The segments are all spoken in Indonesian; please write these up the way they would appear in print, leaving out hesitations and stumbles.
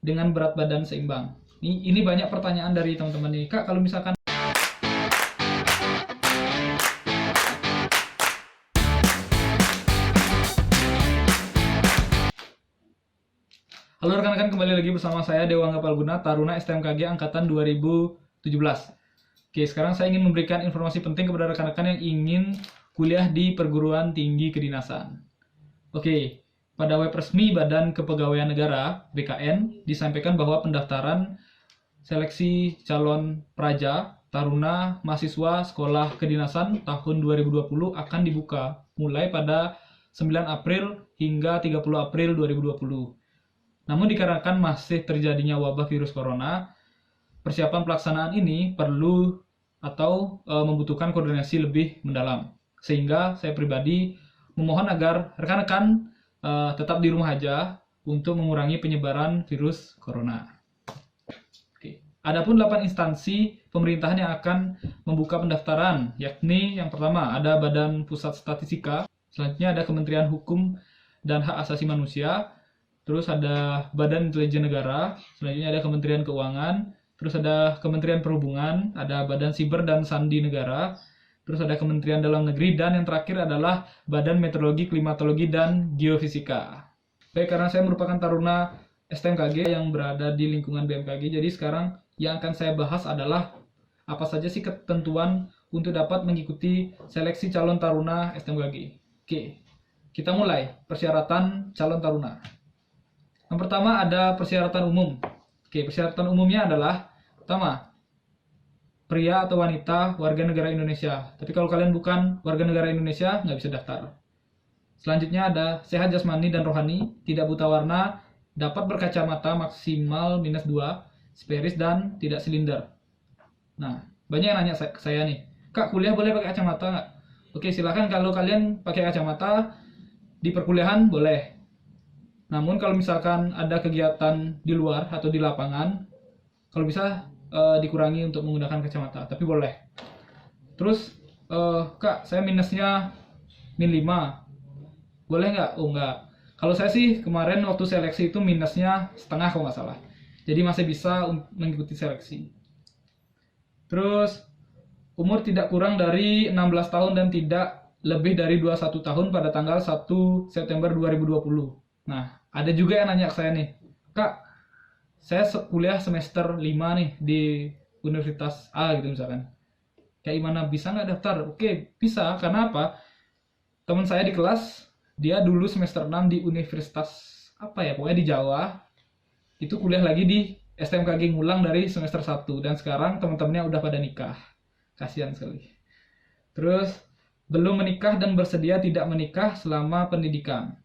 dengan berat badan seimbang. Ini banyak pertanyaan dari teman-teman nih, Kak, kalau misalkan halo rekan-rekan, kembali lagi bersama saya Dewa Palguna, Taruna STMKG Angkatan 2017. Oke, sekarang saya ingin memberikan informasi penting kepada rekan-rekan yang ingin kuliah di perguruan tinggi kedinasan. Oke, pada web resmi Badan Kepegawaian Negara (BKN) disampaikan bahwa pendaftaran seleksi calon praja, taruna, mahasiswa sekolah kedinasan tahun 2020 akan dibuka mulai pada 9 April hingga 30 April 2020. Namun dikarenakan masih terjadinya wabah virus corona, persiapan pelaksanaan ini perlu atau membutuhkan koordinasi lebih mendalam. Sehingga saya pribadi memohon agar rekan-rekan tetap di rumah aja untuk mengurangi penyebaran virus corona. Oke. Adapun 8 instansi pemerintahan yang akan membuka pendaftaran, yakni yang pertama ada Badan Pusat Statistika, selanjutnya ada Kementerian Hukum dan Hak Asasi Manusia, terus ada Badan Intelijen Negara, selanjutnya ada Kementerian Keuangan, terus ada Kementerian Perhubungan, ada Badan Siber dan Sandi Negara, terus ada Kementerian Dalam Negeri, dan yang terakhir adalah Badan Meteorologi, Klimatologi, dan Geofisika. Baik, karena saya merupakan taruna STMKG yang berada di lingkungan BMKG, jadi sekarang yang akan saya bahas adalah apa saja sih ketentuan untuk dapat mengikuti seleksi calon taruna STMKG. Oke, kita mulai persyaratan calon taruna. Yang pertama ada persyaratan umum. Oke, persyaratan umumnya adalah pertama, pria atau wanita warga negara Indonesia. Tapi kalau kalian bukan warga negara Indonesia, nggak bisa daftar. Selanjutnya ada sehat jasmani dan rohani, tidak buta warna, dapat berkacamata maksimal -2, speris dan tidak silinder. Nah, banyak yang nanya ke saya nih, Kak, kuliah boleh pakai kacamata nggak? Oke, silakan kalau kalian pakai kacamata di perkuliahan boleh. Namun kalau misalkan ada kegiatan di luar atau di lapangan, kalau bisa dikurangi untuk menggunakan kacamata, tapi boleh. Terus, Kak, saya minusnya -5, boleh nggak? Oh nggak. Kalau saya sih kemarin waktu seleksi itu minusnya setengah kalau nggak salah. Jadi masih bisa mengikuti seleksi. Terus, umur tidak kurang dari 16 tahun dan tidak lebih dari 21 tahun pada tanggal 1 September 2020. Nah, ada juga yang nanya ke saya nih, Kak, saya kuliah semester 5 nih di Universitas A gitu misalkan. Kayak gimana, bisa nggak daftar? Oke, bisa. Karena apa? Teman saya di kelas, dia dulu semester 6 di Universitas apa ya, pokoknya di Jawa. Itu kuliah lagi di STMKG ngulang dari semester 1. Dan sekarang teman-temannya udah pada nikah. Kasihan sekali. Terus, belum menikah dan bersedia tidak menikah selama pendidikan.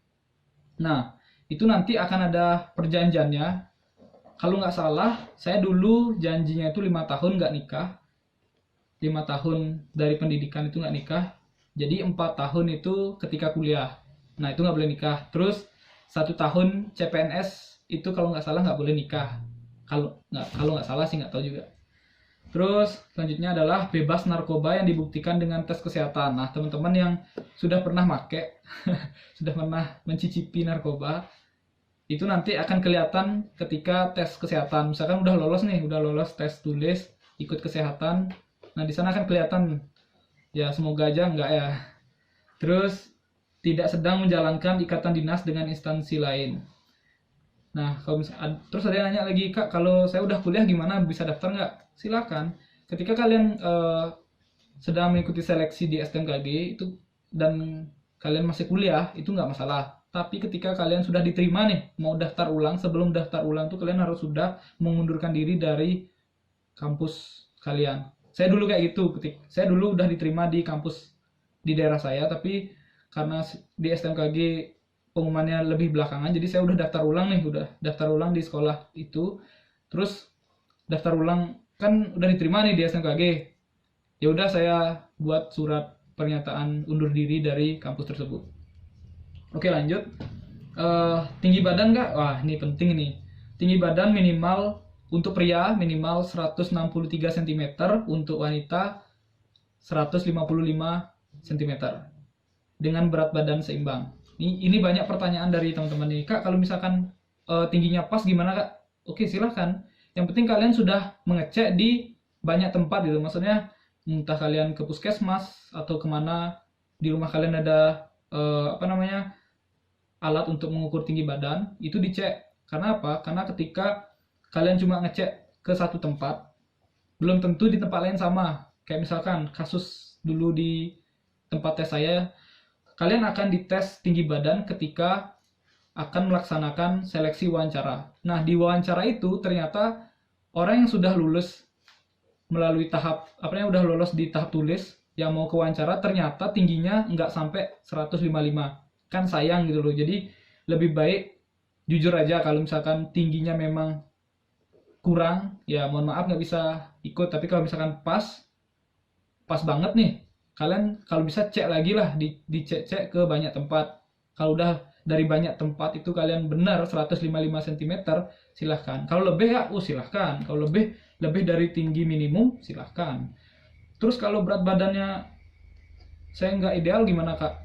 Nah, itu nanti akan ada perjanjiannya. Kalau nggak salah, saya dulu janjinya itu 5 tahun nggak nikah. 5 tahun dari pendidikan itu nggak nikah. Jadi 4 tahun itu ketika kuliah. Nah, itu nggak boleh nikah. Terus 1 tahun CPNS itu kalau nggak salah nggak boleh nikah. Kalau nggak salah sih, nggak tahu juga. Terus selanjutnya adalah bebas narkoba yang dibuktikan dengan tes kesehatan. Nah, teman-teman yang sudah pernah make, sudah pernah mencicipi narkoba, itu nanti akan kelihatan ketika tes kesehatan. Misalkan udah lolos nih, udah lolos tes tulis, ikut kesehatan. Nah, di sana akan kelihatan. Ya, semoga aja enggak ya. Terus tidak sedang menjalankan ikatan dinas dengan instansi lain. Nah, terus ada yang nanya lagi, Kak, kalau saya udah kuliah gimana, bisa daftar nggak? Silakan. Ketika kalian sedang mengikuti seleksi di STMKG itu dan kalian masih kuliah, itu nggak masalah. Tapi ketika kalian sudah diterima nih, mau daftar ulang, sebelum daftar ulang tuh kalian harus sudah mengundurkan diri dari kampus kalian. Saya dulu kayak gitu, saya dulu udah diterima di kampus di daerah saya, tapi karena di STMKG pengumumannya lebih belakangan, jadi saya udah daftar ulang nih, udah daftar ulang di sekolah itu. Terus daftar ulang kan udah diterima nih di STMKG. Ya udah saya buat surat pernyataan undur diri dari kampus tersebut. Oke, lanjut. Tinggi badan nggak? Wah, ini penting nih. Tinggi badan minimal untuk pria minimal 163 cm, untuk wanita 155 cm. Dengan berat badan seimbang. Ini banyak pertanyaan dari teman-teman nih. Kak, kalau misalkan tingginya pas gimana, Kak? oke silahkan. Yang penting kalian sudah mengecek di banyak tempat gitu. Maksudnya entah kalian ke puskesmas atau kemana, di rumah kalian ada alat untuk mengukur tinggi badan, itu dicek. Karena apa? Karena ketika kalian cuma ngecek ke satu tempat, belum tentu di tempat lain sama. Kayak misalkan kasus dulu di tempat tes saya, kalian akan dites tinggi badan ketika akan melaksanakan seleksi wawancara. Nah, di wawancara itu ternyata orang yang sudah lulus melalui tahap udah lolos di tahap tulis yang mau ke wawancara ternyata tingginya nggak sampai 155. Kan sayang gitu loh. Jadi lebih baik jujur aja kalau misalkan tingginya memang kurang, ya mohon maaf nggak bisa ikut. Tapi kalau misalkan pas banget nih, kalian kalau bisa cek lagi lah, dicek-cek ke banyak tempat. Kalau udah dari banyak tempat itu kalian benar 155 cm, silahkan. Kalau lebih ya silahkan. Kalau lebih dari tinggi minimum, silahkan. Terus kalau berat badannya saya nggak ideal gimana kak?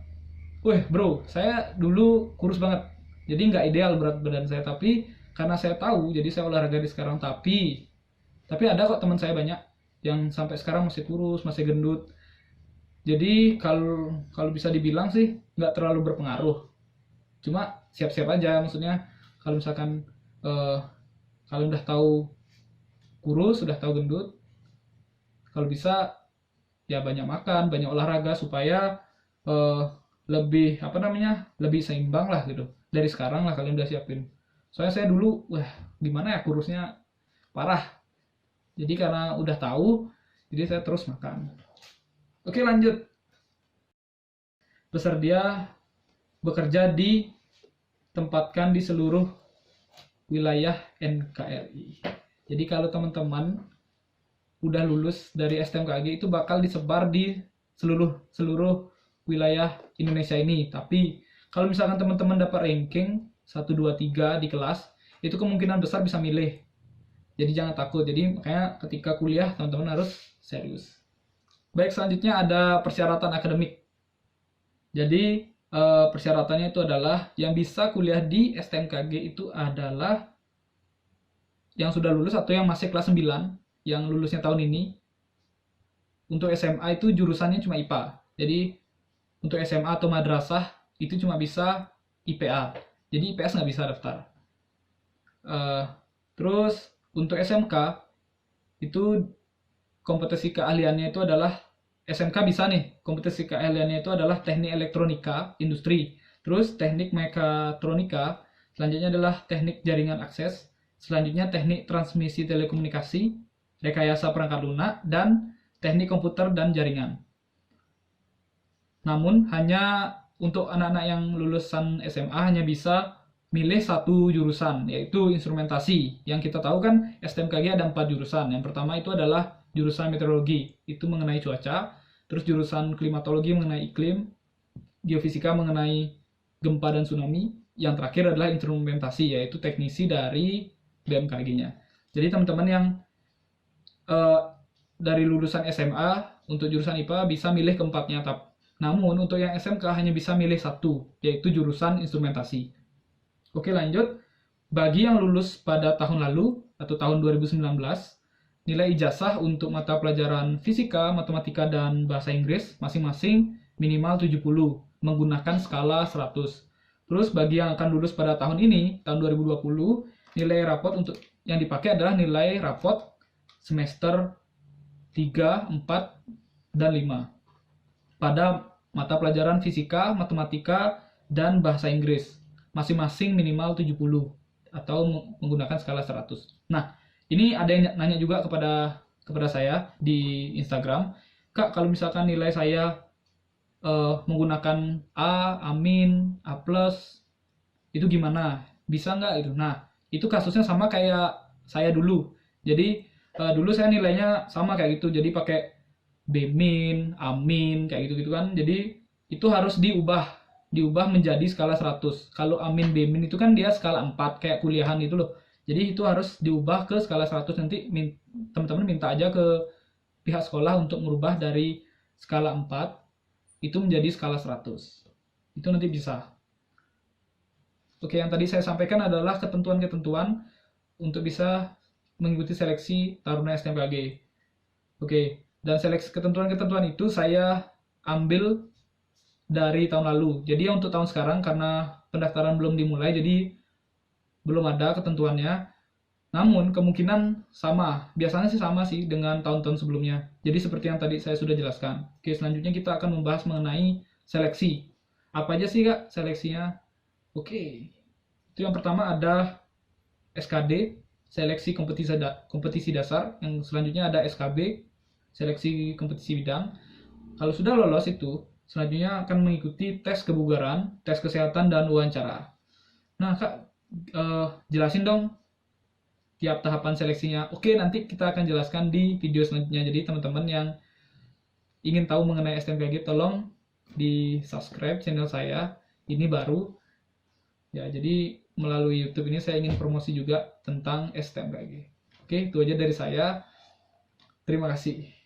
Wih bro, saya dulu kurus banget, jadi nggak ideal berat badan saya. Tapi karena saya tahu, jadi saya olahraga di sekarang. Tapi ada kok teman saya banyak yang sampai sekarang masih kurus, masih gendut. Jadi kalau bisa dibilang sih nggak terlalu berpengaruh. Cuma siap-siap aja, maksudnya kalau misalkan kalian udah tahu kurus, udah tahu gendut, kalau bisa ya banyak makan, banyak olahraga supaya lebih lebih seimbang lah gitu. Dari sekarang lah kalian udah siapin. Soalnya saya dulu gimana ya, kurusnya parah. Jadi karena udah tahu, jadi saya terus makan. Oke lanjut. Bersedia bekerja ditempatkan di seluruh wilayah NKRI. Jadi kalau teman-teman udah lulus dari STMKG itu bakal disebar di seluruh wilayah Indonesia ini. Tapi kalau misalkan teman-teman dapat ranking 1, 2, 3 di kelas, itu kemungkinan besar bisa milih. Jadi jangan takut. Jadi makanya ketika kuliah teman-teman harus serius. Baik, selanjutnya ada persyaratan akademik. Jadi persyaratannya itu adalah yang bisa kuliah di STMKG itu adalah yang sudah lulus atau yang masih kelas 9, yang lulusnya tahun ini. Untuk SMA itu jurusannya cuma IPA. Jadi untuk SMA atau madrasah itu cuma bisa IPA. Jadi IPS nggak bisa daftar. Terus untuk SMK itu kompetensi keahliannya itu adalah SMK bisa nih, kompetensi keahliannya itu adalah teknik elektronika industri, terus teknik mekatronika, selanjutnya adalah teknik jaringan akses, selanjutnya teknik transmisi telekomunikasi, rekayasa perangkat lunak, dan teknik komputer dan jaringan. Namun hanya untuk anak-anak yang lulusan SMA hanya bisa milih satu jurusan, yaitu instrumentasi. Yang kita tahu kan STMKG ada 4 jurusan. Yang pertama itu adalah jurusan meteorologi, itu mengenai cuaca. Terus jurusan klimatologi mengenai iklim, geofisika mengenai gempa dan tsunami. Yang terakhir adalah instrumentasi, yaitu teknisi dari BMKG-nya. Jadi teman-teman yang dari lulusan SMA untuk jurusan IPA bisa milih keempatnya. Namun untuk yang SMK hanya bisa milih satu, yaitu jurusan instrumentasi. Oke lanjut, bagi yang lulus pada tahun lalu atau tahun 2019, nilai ijazah untuk mata pelajaran fisika, matematika, dan bahasa Inggris masing-masing minimal 70 menggunakan skala 100. Terus bagi yang akan lulus pada tahun ini, tahun 2020, nilai rapot untuk yang dipakai adalah nilai rapot semester 3, 4, dan 5 pada mata pelajaran fisika, matematika, dan bahasa Inggris. Masing-masing minimal 70 atau menggunakan skala 100. Nah, ini ada yang nanya juga kepada saya di Instagram, Kak, kalau misalkan nilai saya menggunakan A, amin, A+, itu gimana? Bisa nggak itu? Nah, itu kasusnya sama kayak saya dulu. Jadi, dulu saya nilainya sama kayak gitu, jadi pakai B-, amin, kayak gitu-gitu kan. Jadi, itu harus diubah menjadi skala 100. Kalau amin, B- itu kan dia skala 4 kayak kuliahan itu loh. Jadi itu harus diubah ke skala 100. Nanti teman-teman minta aja ke pihak sekolah untuk merubah dari skala 4 itu menjadi skala 100. Itu nanti bisa. Oke, yang tadi saya sampaikan adalah ketentuan-ketentuan untuk bisa mengikuti seleksi Taruna STMKG. Oke, dan seleksi ketentuan-ketentuan itu saya ambil dari tahun lalu. Jadi untuk tahun sekarang karena pendaftaran belum dimulai, jadi belum ada ketentuannya. Namun kemungkinan sama, biasanya sih sama sih dengan tahun-tahun sebelumnya. Jadi seperti yang tadi saya sudah jelaskan. Oke, selanjutnya kita akan membahas mengenai seleksi. Apa aja sih Kak seleksinya? Oke, itu yang pertama ada SKD, seleksi kompetisi dasar. Yang selanjutnya ada SKB, seleksi kompetisi bidang. Kalau sudah lolos itu, selanjutnya akan mengikuti tes kebugaran, tes kesehatan, dan wawancara. Nah Kak, jelasin dong tiap tahapan seleksinya. Oke, nanti kita akan jelaskan di video selanjutnya. Jadi teman-teman yang ingin tahu mengenai STMKG, tolong di subscribe channel saya. Ini baru. Ya, jadi melalui YouTube ini saya ingin promosi juga tentang STMKG. Oke, itu aja dari saya. Terima kasih.